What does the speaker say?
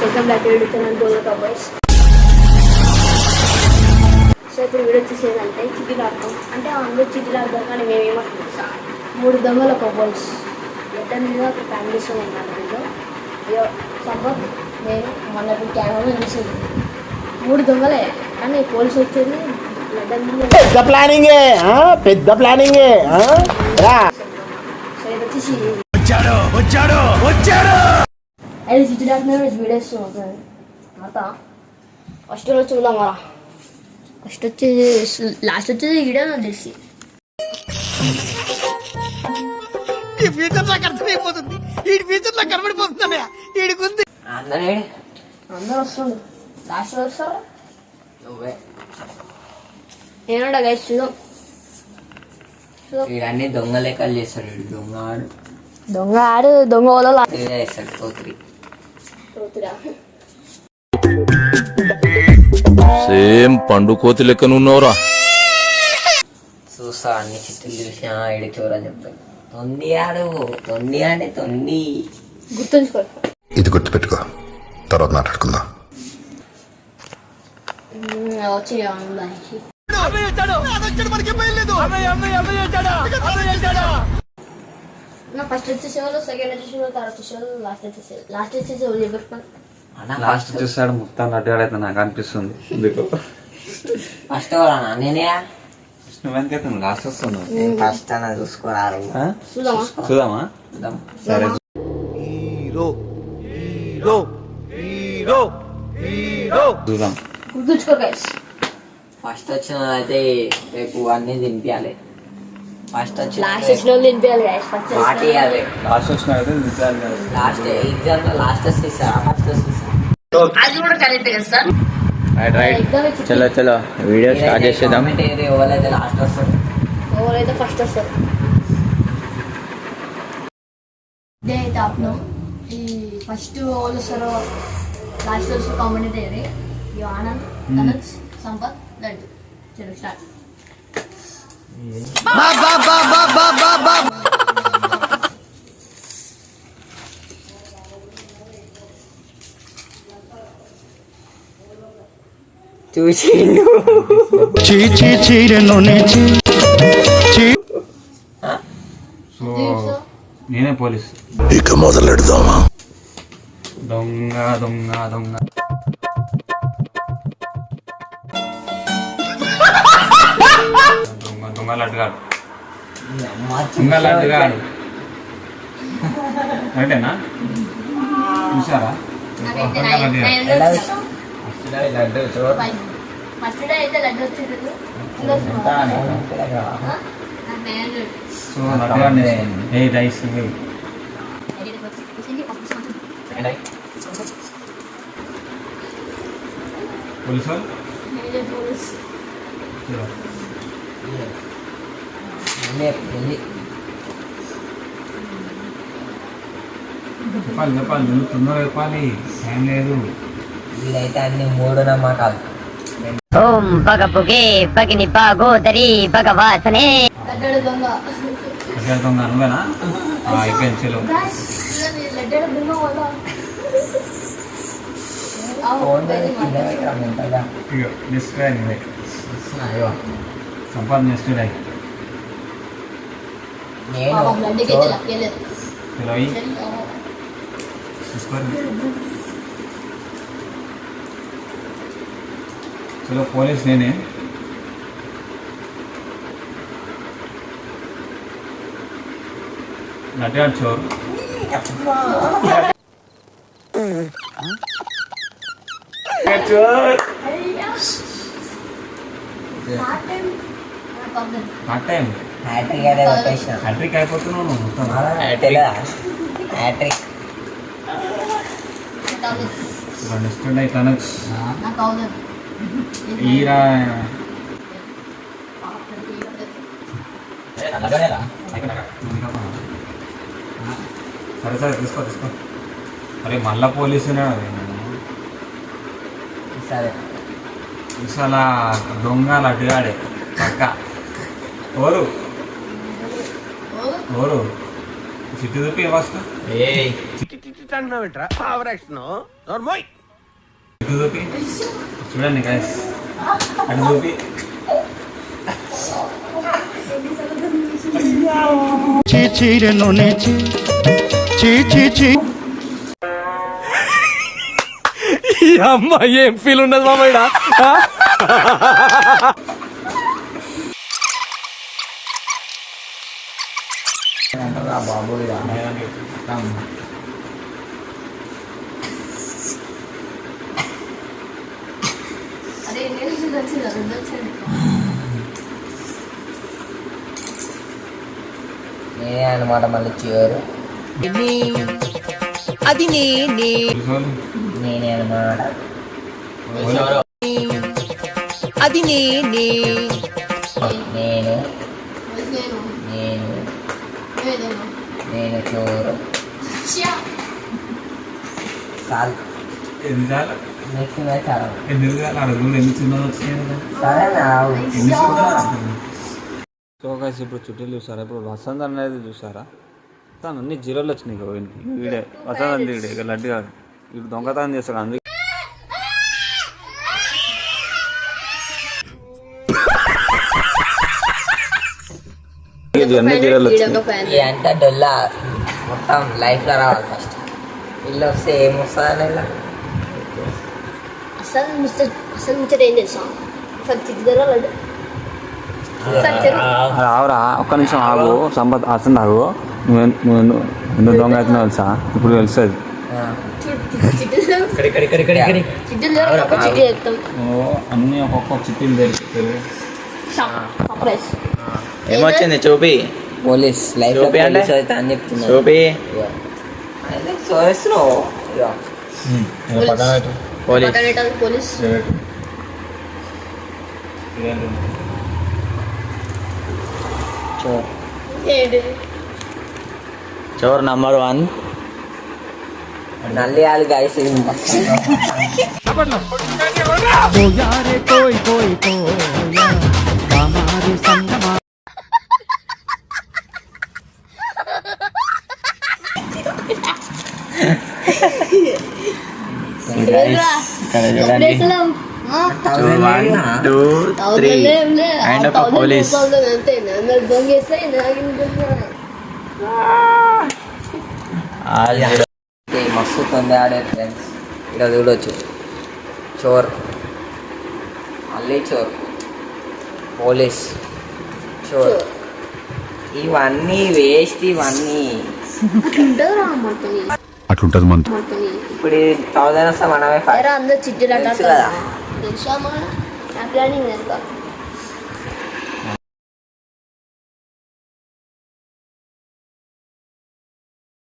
Welcome back to YouTube channel gold కబర్స్. So ఇప్పుడు video వచ్చేసేదంటే చిట్టిలాడతాం అంటే అందరూ చిట్టిలాడతాం కానీ మేమేమంటున్నాం 3 దొంగల కబర్స్ ఎట్ట మీద ఒక ఫ్యామిలీస్ ఉన్నారు. దీంట్లో సంపత్ నేను మొన్న కెమెరా చూసింది 3 దొంగలే కానీ పోలీసు వచ్చేది పెద్ద ప్లానింగ్ సో ఇది వచ్చేసి అది చిట్టిలాడుతున్న వీడియోస్ తర్వాత ఫస్ట్ రోజు చూద్దాం మరా. ఫస్ట్ వచ్చేసి లాస్ట్ వచ్చేది వీడియో నాకు తెలిసి ఈ ఫ్యూచర్ నాకు అర్థమైపోతుంది. ఈ ఫ్యూచర్ నాకు కనబడిపోతుందన్నయ్య. ఈడికుంది అందరూ వస్తుండ్రు లాస్ట్ రోజు వస్తారు ఏనంట గైస్ చూద్దాం. అన్ని దొంగ లెక్కలు చేస్తాడు. దొంగ ఆడు దొంగ వాళ్ళు చేస్తాడు తోత్రి. సేమ్ పండు కోతి లెక్కన ఉన్నావురా. చూస్తా అన్ని చిత్తులు చూసినా ఇడి చూరా చెప్తాడు. తొండి ఆడు తొండి అంటే తొండి గుర్తుంచుకోండి. ఇది గుర్తుపెట్టుకో, తర్వాత మాట్లాడుకుందాం. వచ్చి ఫస్ట్ వచ్చేసేవాళ్ళు, సెకండ్ వచ్చేసేవాళ్ళు, థర్డ్ వచ్చేసేవాళ్ళు, లాస్ట్ వచ్చేసేవాళ్ళు చెప్పండి. లాస్ట్ చూసాడు మొత్తం లడ్డు నాకు అనిపిస్తుంది. ఫస్ట్ నేనే నువ్వెందుకైతే లాస్ట్ వస్తున్నావు. ఫస్ట్ అన్న చూసుకోరారు. చూద్దామా? సరే. చూద్దాం. గుర్తుంచుకో గైస్. ఫస్ట్ వచ్చిన అయితే రేపు అన్ని దింపాలి. ఫస్ట్ వచ్చి లాస్ట్ వచ్చిన వాళ్ళు తినిపించాలి గైస్. పార్టీ ఇవ్వాలి. లాస్ట్ వచ్చిన అయితే లాస్ట్ ఎగ్జామ్ లో లాస్ట్ ఇస్తారా ఫస్ట్ ఇస్తారా? అది కూడా కరెక్ట్ కదా సార్. రైట్ చలో వీడియో స్టార్ట్ చేసేద్దాం. ఎవరైతే లాస్ట్ వస్తారు ఎవరైతే ఫస్ట్ వస్తారు ఇదే అయితే ఆప్ను. ఈ ఫస్ట్ వాళ్ళు వస్తారో లాస్ట్ వస్తారు కాంపిటేట్ అయ్యేది. ఈ ఆనంద్, ధనుష్, సంపత్, లడ్డు. చలో స్టార్ట్. చూసి నేనే పోలీస్. ఇక మొదలెడదామా? దొంగ దొంగ దొంగ దొంగ దొంగ లడ్డుగాడు. దొంగ లడ్డుగాడు రైటేనా? చూసారా? లడ్డు ఫస్ట్ డే అయితే లడ్డు వచ్చింది. సో లడ్డుగాడు ఏ రైస్ పోలీసు చెప్పాలి నువ్వు తొందరగా చెప్పాలి. ఏం లేదు. వీళ్ళైతే అన్ని 3 నమ్మకాలు. ఓం పగ పొగే పగిని పాగోదరి భగవాసనే. లడ్డు దొంగ దొంగ నువ్వేనా? అయిపోయింది. చలో లడ్డు దొంగ వల్ల నెక్స్ట్ సంపాదన నెక్స్ట్ డే చలో పోలీస్ నేనే. నటియాడు చోరు. హ్యాట్రిక్ అయిపోతున్నావు నువ్వు మొత్తం. నెక్స్ట్ డే తనకు ఈరా సరే తీసుకో. అరే మళ్ళా పోలీసునే సరే విశాల దొంగ లడ్డుగాడే పక్క. ఓరు చిట్టు చూపి ఫస్ట్. చూడండి guys. అటు చూపి. ఈ అమ్మ ఏం ఫీల్ ఉండదు మామయ్య. బాబు అరే నేను వచ్చిందా వచ్చింది నేనే అనమాట మళ్ళీ చివరు అది నేనే నేనే అనమాట అది నేనే నేను నేను నేను నేను నేను చోరు చాలు ఎన్నిసార్లు నెక్స్ట్ మ్యాచ్ చాలా ఎన్ని చిన్నది వచ్చినాయి సరే సో గైస్ ఇప్పుడు చుట్టీలు చూసారా ఇప్పుడు వసంత్ అనేది చూసారా తను అన్ని జీరోలు వచ్చినాయి వీడే వసంత్ వీడే ఇక లడ్డు కాదు ఇప్పుడు దొంగతనం చేస్తాడు అందుకే అన్ని జీరోలు వచ్చినాయి అంతా డొల్లా మొత్తం లైఫ్లో రావాలి ఫస్ట్ వీళ్ళు వస్తే ఏమొస్తుంది ఇలా అసలు ముచ్చట ఏం చేస్తాం అసలు చిద్దుదల లడ్డు రావురా ఒక్క నిమిషం ఆగు సంపత్ వస్తుంది ఆగు నువ్వు దొంగ అవుతున్నావు తెలుసా ఇప్పుడు తెలుస్తుంది చిట్టులు ఒక చిట్టి చెప్తాం అన్ని ఒక్కొక్క చిట్టీలు దొరుకుతాయి సర్ప్రైజ్ ఏమొచ్చింది చూపి పోలీస్ లైఫ్ చూపి అంటే? పోలీస్ అయితే అని చెప్తున్నా చూపి చూస్తున్నావు పోలీస్ పోలీస్ ఏంటి చోర్ నంబర్ 1 నల్లియాలు గైస్ అండ్ ఒక పోలీస్ మస్తు తొందర ఆడే ఫ్రెండ్స్ ఇక్కడ చూడవచ్చు చోర్ మళ్ళీ చోర్ పోలీస్ చోర్ ఇవన్నీ వేస్ట్ ఇవన్నీ అట్లుంటది మన ఇప్పుడు 1000 వస్తే మనమే అందరూ చిట్టి తెలుసు కదా. తెలుసా ప్లానింగ్ ఎంత